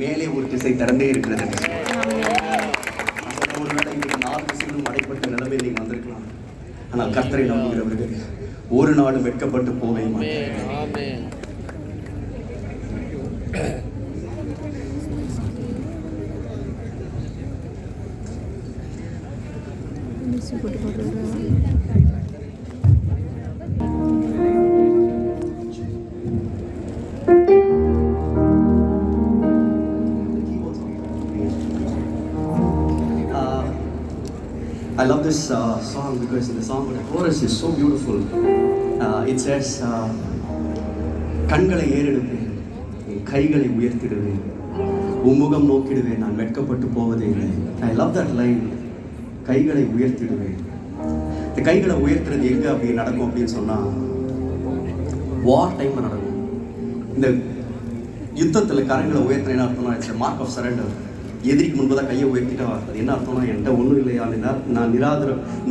மேலே ஒரு திசை திறந்தே இருக்கிறது. ஒருவேளை இன்றைக்கு 4 திசைகளும் அடைப்பட்ட நிலைமையில் நீங்கள் வந்திருக்கலாம். ஆனால் கர்த்தரை நம்புகிறவர்கள் ஒரு நாளும் வெட்கப்பட்டு போவே மாட்டார்கள். I love this song because the song, the chorus is so beautiful. It says, கண்களை ஏறெடுப்பேன், கைகளை உயர்த்திடுவேன், உம்முகம் நோக்கிடுவேன், நான் வெட்கப்பட்டு போவதே இல்லை. I love that line. கைகளை உயர்த்திடுவேன். இந்த கைகளை உயர்த்துறது எங்கே அப்படி நடக்கும் அப்படின்னு சொன்னால், வார் டைமில் நடக்கும். இந்த யுத்தத்தில் கரங்களை உயர்த்தினா அர்த்தம்னா இட்ஸ் மார்க் ஆஃப் சரண்டர். எதிரிக்கு முன்பதாக கையை உயர்த்திட்டா அது என்ன அர்த்தம்னா, என்கிட்ட ஒன்றும் இல்லையா, நான்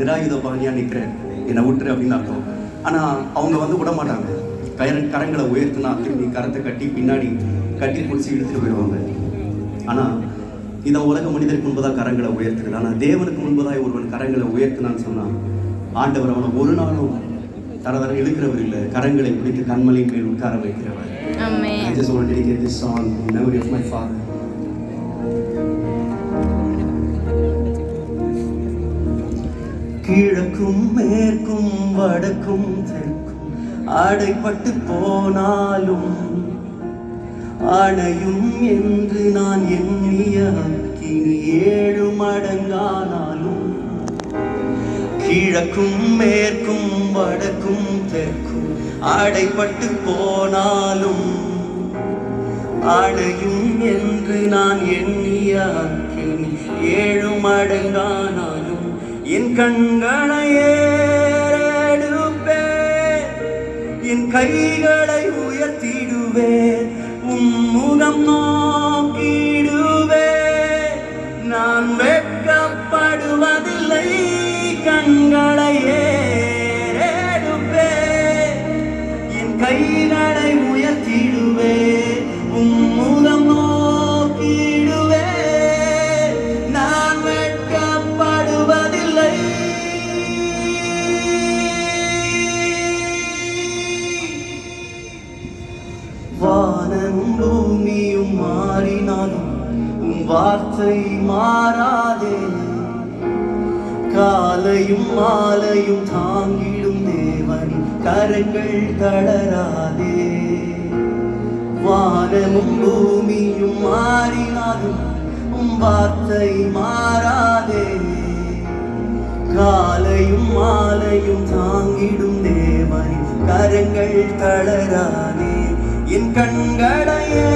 நிராயுத பாணியாக நிற்கிறேன், என்னை விட்டுரு அப்படின்னு அர்த்தம். ஆனால் அவங்க விட மாட்டாங்க. கரங்களை உயர்த்தினா திரும்பி கரத்தை கட்டி பின்னாடி கட்டி பிடிச்சி இழுத்துட்டு போயிடுவாங்க. ஆனால் இதை உலக மனிதருக்கு முன்பதாக கரங்களை உயர்த்துறது. ஆனால் தேவனுக்கு முன்பதாக ஒருவன் கரங்களை உயர்த்தினான்னு சொன்னால் ஆண்டவர் அவனை ஒரு நாளும் தர இழுக்கிறவர் இல்லை, கரங்களை பிடித்து கண்மலையின் மேல் உட்கார வைக்கிறவர். I just want to dedicate this song in memory of my father. கிழக்கும் மேற்கும் வடக்கும் தெற்கும் அடைப்பட்டு போனாலும் அணையும் என்று நான் எண்ணிய அக்கினி 7 மடங்கானாலும், கிழக்கும் மேற்கும் வடக்கும் தெற்கும் அடைப்பட்டு போனாலும் அணையும் என்று நான் எண்ணிய அக்கினி 7 மடங்கானாலும், என் கண்களை ஏறெடுப்பேன், என் கைகளை உயர்த்திடுவேன், உம்முகம் நோக்கிடுவேன், நான் வெட்கப்படுவதில்லை. கண்களை ஏறெடுப்பேன், என் கைகளை உயர்த்திடுவேன், உம்முகம் நோக்கிடுவேன், நான் வெட்கப்படுவதில்லை. வானமும் பூமியும் மாறினாலும் உன் வார்த்தை மாறாதே, காலையும் மாலையும் தாங்கிடும் தேவனின் கரங்கள் தளராதே. வானமும் பூமியும் மாறினாலும் உன் வார்த்தை மாறாதே, காலையும் மாலையும் தாங்கிடும் தேவனின் கரங்கள் தளராதே. என் கண்களையே